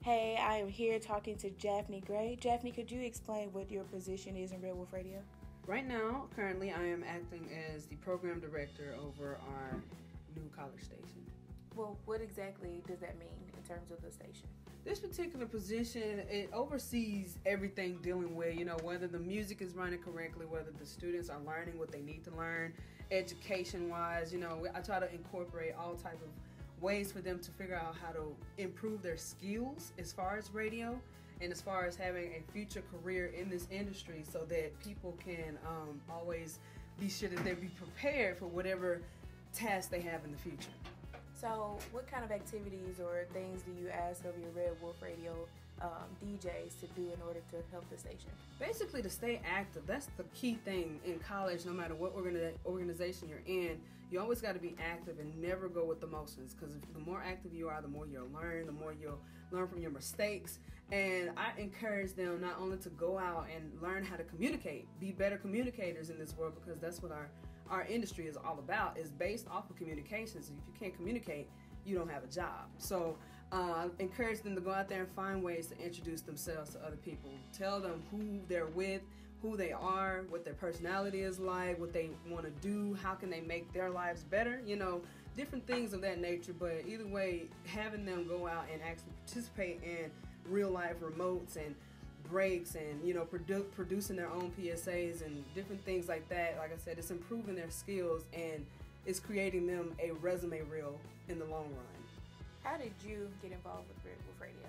Hey, I am here talking to Japhanie Gray. Japhanie, could you explain what your position is in Red Wolf Radio? Right now, currently, I am acting as the program director over our new college station. Well, what exactly does that mean in terms of the station? This particular position, it oversees everything dealing with, whether the music is running correctly, whether the students are learning what they need to learn, education-wise. I try to incorporate all type of ways for them to figure out how to improve their skills as far as radio and as far as having a future career in this industry, so that people can always be sure that they be prepared for whatever task they have in the future. So what kind of activities or things do you ask of your Red Wolf Radio DJs to do in order to help the station? Basically, to stay active. That's the key thing in college. No matter what organization you're in, you always got to be active and never go with the motions, because the more active you are, the more you'll learn, the more you'll learn from your mistakes. And I encourage them not only to go out and learn how to communicate, be better communicators in this world, because that's what our industry is all about, is based off of communications. If you can't communicate, you don't have a job. So I encourage them to go out there and find ways to introduce themselves to other people. Tell them who they're with, who they are, what their personality is like, what they want to do, how can they make their lives better, different things of that nature. But either way, having them go out and actually participate in real life remotes and breaks and producing their own PSAs and different things like that. Like I said, it's improving their skills and it's creating them a resume reel in the long run. How did you get involved with Red Wolf Radio?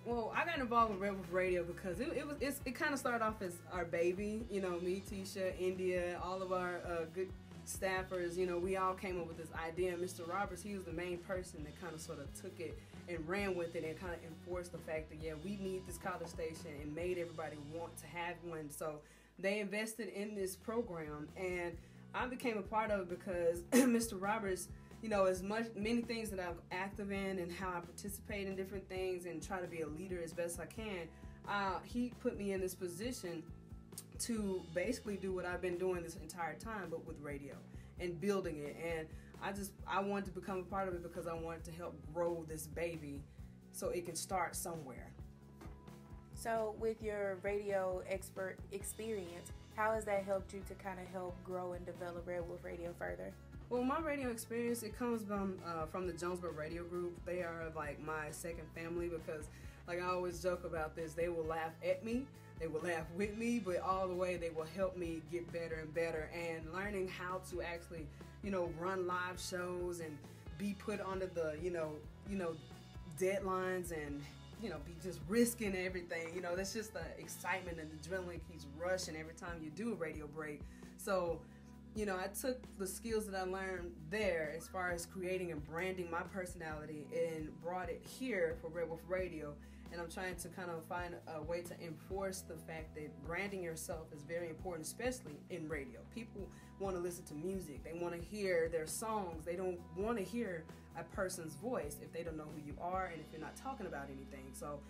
Well, I got involved with Red Wolf Radio because it kind of started off as our baby. Me, Tisha, India, all of our good staffers, we all came up with this idea. And Mr. Roberts, he was the main person that kind of sort of took it and ran with it and kind of enforced the fact that, we need this college station, and made everybody want to have one. So they invested in this program, and I became a part of it because Mr. Roberts, many things that I'm active in and how I participate in different things and try to be a leader as best I can, he put me in this position to basically do what I've been doing this entire time, but with radio and building it. And I wanted to become a part of it because I wanted to help grow this baby so it can start somewhere. So with your radio expert experience, how has that helped you to kind of help grow and develop Red Wolf Radio further? Well, my radio experience, it comes from the Jonesboro Radio Group. They are like my second family because, like I always joke about this, they will laugh at me, they will laugh with me, but all the way they will help me get better and better. And learning how to actually, run live shows and be put under the, deadlines and, be just risking everything. That's just the excitement and the adrenaline keeps rushing every time you do a radio break. So, I took the skills that I learned there as far as creating and branding my personality and brought it here for Red Wolf Radio. And I'm trying to kind of find a way to enforce the fact that branding yourself is very important, especially in radio. People want to listen to music. They want to hear their songs. They don't want to hear a person's voice if they don't know who you are and if you're not talking about anything. So,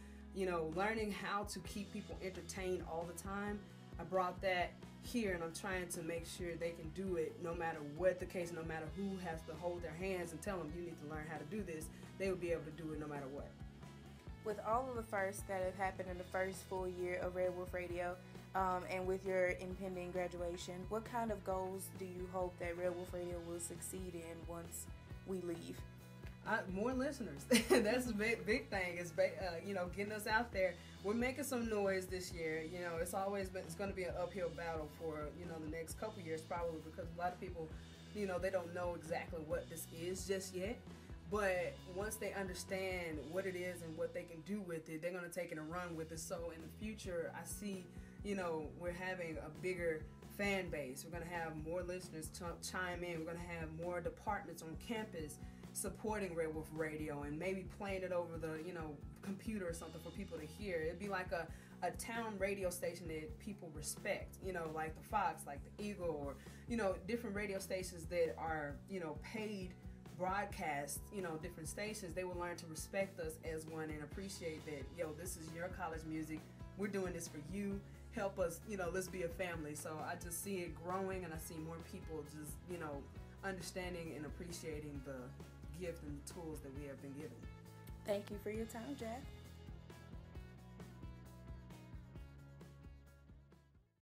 learning how to keep people entertained all the time, I brought that here, and I'm trying to make sure they can do it no matter what the case, no matter who has to hold their hands and tell them you need to learn how to do this. They will be able to do it no matter what. With all of the firsts that have happened in the first full year of Red Wolf Radio, and with your impending graduation, what kind of goals do you hope that Red Wolf Radio will succeed in once we leave? More listeners. That's a big thing. Is getting us out there. We're making some noise this year. It's going to be an uphill battle for the next couple years probably, because a lot of people, they don't know exactly what this is just yet. But once they understand what it is and what they can do with it, they're going to take it and run with it. So in the future, I see, we're having a bigger fan base. We're going to have more listeners chime in. We're going to have more departments on campus supporting Red Wolf Radio and maybe playing it over the computer or something for people to hear. It'd be like a town radio station that people respect, like the Fox, like the Eagle, or different radio stations that are paid broadcasts, different stations. They will learn to respect us as one and appreciate that, this is your college music. We're doing this for you. Help us, let's be a family. So I just see it growing, and I see more people just, understanding and appreciating the gift and the tools that we have been given. Thank you for your time, Jack.